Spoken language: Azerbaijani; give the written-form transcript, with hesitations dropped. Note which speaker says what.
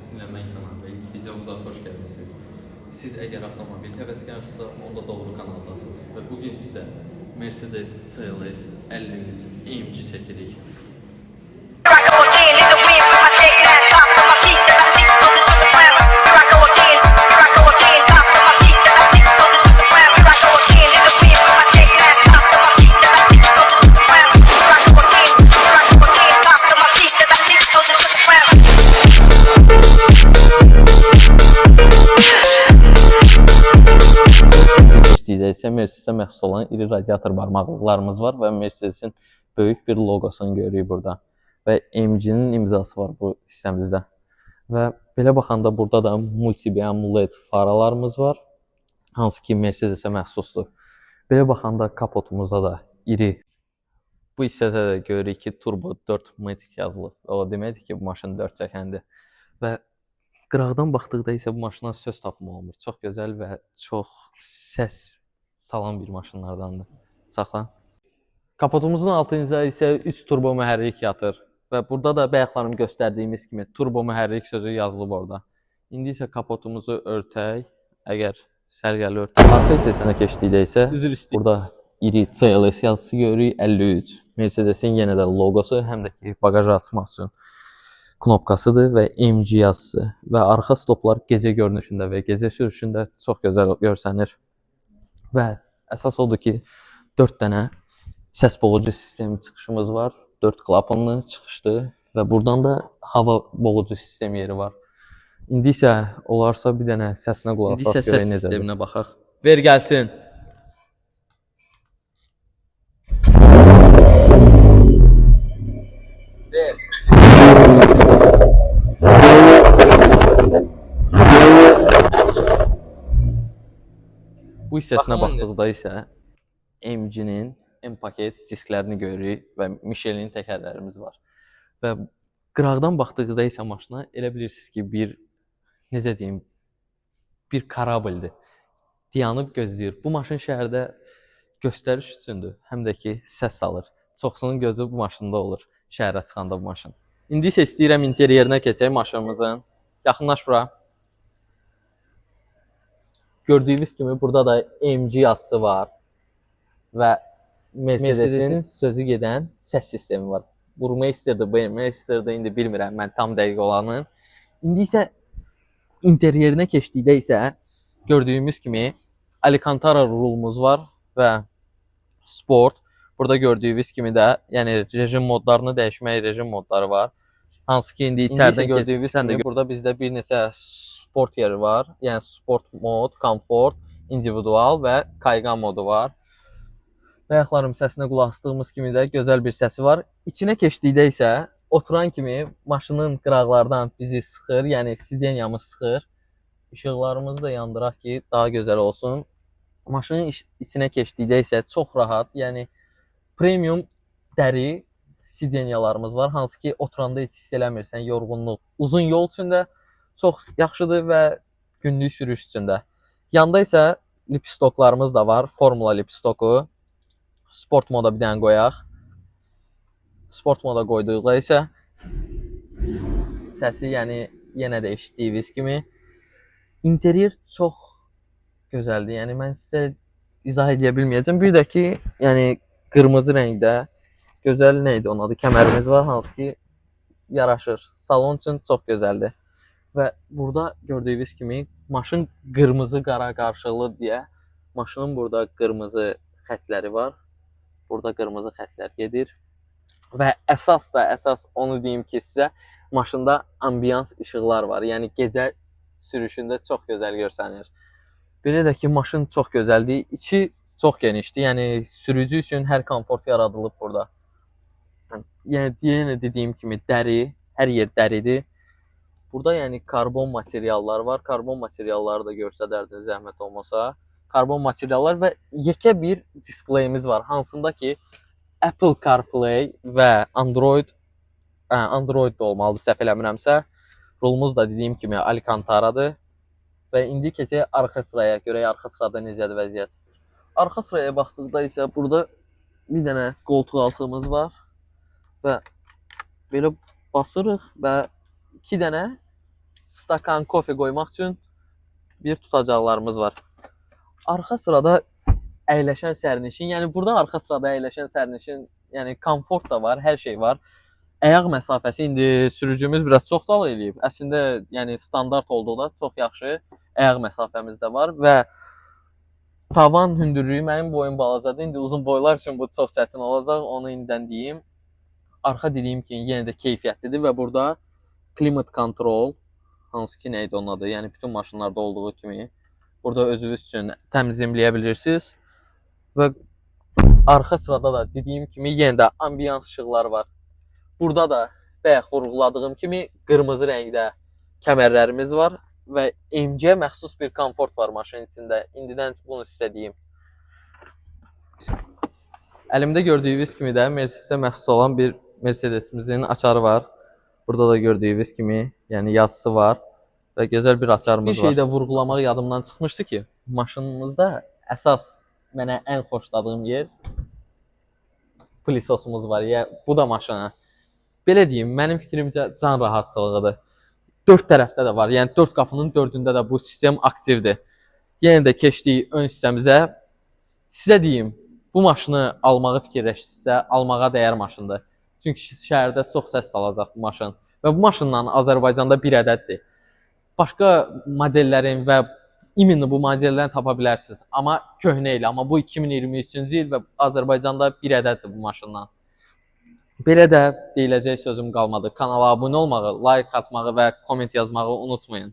Speaker 1: Sizinlə mən Kənan bəy, videomuza xoş gəlmisiniz. Siz əgər avtomobil həvəskarsınızsa, onda doğru kanaldasınız. Və bugün sizə Mercedes CLS 53 AMG çəkirik. İşləyəcəksə Mercedes-ə məxsus olan iri radiator barmaqlıqlarımız var və Mercedes-in böyük bir logosunu görürük burada. Və AMG-nin imzası var bu hissəmizdə. Və belə baxanda burada da multi-beam LED faralarımız var, hansı ki Mercedes-ə məxsusdur. Belə baxanda kapotumuzda da iri. Bu hissədə də görürük ki, turbo 4 matic yazılıb. O deməkdir ki, bu maşın 4 çəkəndir. Və qıraqdan baxdıqda isə bu maşına söz tapmaq olmur. Çox gözəl və çox səs salan bir maşınlardandır. Saxla. Kapotumuzun altında isə 3 turbo mühərrik yatır. Və burada da bayaqlarım göstərdiyimiz kimi turbo mühərrik sözü yazılıb orada. İndi isə kapotumuzu örtək. Əgər sərgəli örtək. Arxa hissəsinə keçdikdə isə burada iri CLS yazısı görürük, 53. Mercedes-in yenə də logosu, həm də ki bagajı açmaq üçün knopkasıdır və AMG yazısı və arxa stoplar gecə görünüşündə və gecə sürüşündə çox gözəl görsənir. Və əsas odur ki, 4 dənə səs boğucu sistemi çıxışımız var. 4 klapanlı çıxışdır və buradan da hava boğucu sistemi yeri var. İndi isə olarsa bir dənə səsinə qulaq asaq görək necədir. İndi isə səs sisteminə baxaq. Ver gəlsin. Ver. Bu hissəsinə baxdıqda isə AMG-nin M-paket disklərini görürük və Michelin təkərlərimiz var. Və qıraqdan baxdıqda isə maşına elə bilirsiniz ki, necə deyim, bir karabildir. Dayanıb gözləyir. Bu maşın şəhərdə göstəriş üçündür, həm də ki səs salır. Çoxsunun gözü bu maşında olur, şəhərə çıxanda bu maşın. İndi isə istəyirəm interyerinə keçək maşınımızın. Yaxınlaş bura. Gördüyünüz kimi burada da AMG yazısı var və Mercedes-in sözü gedən səs sistemi var. Burmeister'dir, Burmeister'dir, indi bilmirəm mən tam dəqiq olanı. İndi isə interyerinə keçdikdə isə gördüyümüz kimi Alcantara rulumuz var və sport. Burada gördüyünüz kimi də yəni rejim modlarını dəyişmək rejim modları var. Hansı ki indi içəridə gördüyünüz kimi burada bizdə bir neçə sport yeri var. Yəni sport mod, komfort, individual və kaygan modu var. Ayaqlarım səsinə qulaq asdığımız kimi də gözəl bir səsi var. İçinə keçdikdə isə oturan kimi maşının qıraqlardan bizi sıxır, yəni sidenyamız sıxır. İşıqlarımızı da yandıraq ki, daha gözəl olsun. Maşının içinə keçdikdə isə çox rahat, yəni premium dəri sidenyalarımız var. Hansı ki, oturanda heç hiss eləmirsən, yorğunluq. Uzun yol üçün də çox yaxşıdır və günlük sürüş üçün də. Yanda isə lipstoklarımız da var, formula lipstoku. Sport moda bir dənə qoyaq. Sport moda qoyduqda isə səsi yəni yenə də eşitdiyiniz kimi interyer çox gözəldir. Yəni mən sizə izah edə bilməyəcəm. Bir də ki, yəni qırmızı rəngdə gözəl nə idi onun adı? Kəmərimiz var, hansı ki yaraşır. Salon üçün çox gözəldir. Və burada gördüyünüz kimi maşın qırmızı qara qarşılıqlı deyə maşının burada qırmızı xətləri var. Burada qırmızı xətlər gedir. Və əsas onu deyim ki, sizə maşında ambiyans işıqlar var. Yəni gecə sürüşündə çox gözəl görsənir. Belə də ki, maşın çox gözəldir. İçi çox genişdir. Yəni sürücü üçün hər komfort yaradılıb burada. Yəni yenə dediyim kimi dəri, hər yer dəridir. Burada yəni karbon materiallar var. Karbon materialları da göstərərdiniz zəhmət olmasa. Karbon materiallar və yekə bir displeyimiz var. Hansında ki Apple CarPlay və Android da olmalıdır, səhv eləmirəmsə. Rulumuz da dediyim kimi Alcantaradır. Və indi keçək arxa sıraya. Görək arxa sırada necədir vəziyyət. Arxa sıraya baxdıqda isə burada bir dənə qoltuq altımız var və belə basırıq və 2 dənə stakan kofe qoymaq üçün bir tutacaqlarımız var. Arxa sırada əyləşən sərnişin, yəni burada arxa sırada əyləşən sərnişin, yəni komfort da var, hər şey var. Ayaq məsafəsi indi sürücümüz biraz çox dal eləyib. Əslində, yəni standart olduqda çox yaxşı ayaq məsafəmiz də var və tavan hündürlüyü mənim boyum balacadır. İndi uzun boylar üçün bu çox çətin olacaq, onu indidən deyim. Arxa dediyim kimi yenə də keyfiyyətlidir və burada climate control, hansı ki nə idi onun adı, yəni bütün maşınlarda olduğu kimi burada özünüz üçün təmizləyə bilirsiniz. Və arxa sırada da dediyim kimi yenə də ambiyans işıqlar var. Burada da bayaq vurğuladığım kimi qırmızı rəngdə kəmərlərimiz var və MG məxsus bir komfort var maşının içində. İndidən bunu sizə deyim. Əlimdə gördüyünüz kimi də Mercedes-ə məxsus olan bir Mercedes-imizin açarı var. Burada da gördüyünüz kimi, yəni yazısı var və gözəl bir açarımız var. Bir şey də vurğulamaq yadımdan çıxmışdı ki, maşınımızda əsas mənə ən xoşladığım yer plisosumuz var. Bu da maşına. Belə deyim, mənim fikrimcə can rahatçılığıdır. 4 tərəfdə də var. Yəni 4 qapının 4-ündə də bu sistem aktivdir. Yenə də keçdik ön hissəmizə. Sizə deyim, bu maşını almağı fikirləşirsə, almağa dəyər maşındır. Çünki şəhərdə çox səs salacaq bu maşın. Və bu maşınla Azərbaycanda bir ədəddir. Başqa modellərin və imенно bu modellərini tapa bilərsiniz. Amma köhnə ilə. Amma bu 2023-cü il və Azərbaycanda bir ədəddir bu maşından. Belə də deyiləcək sözüm qalmadı. Kanala abunə olmağı, like atmağı və komment yazmağı unutmayın.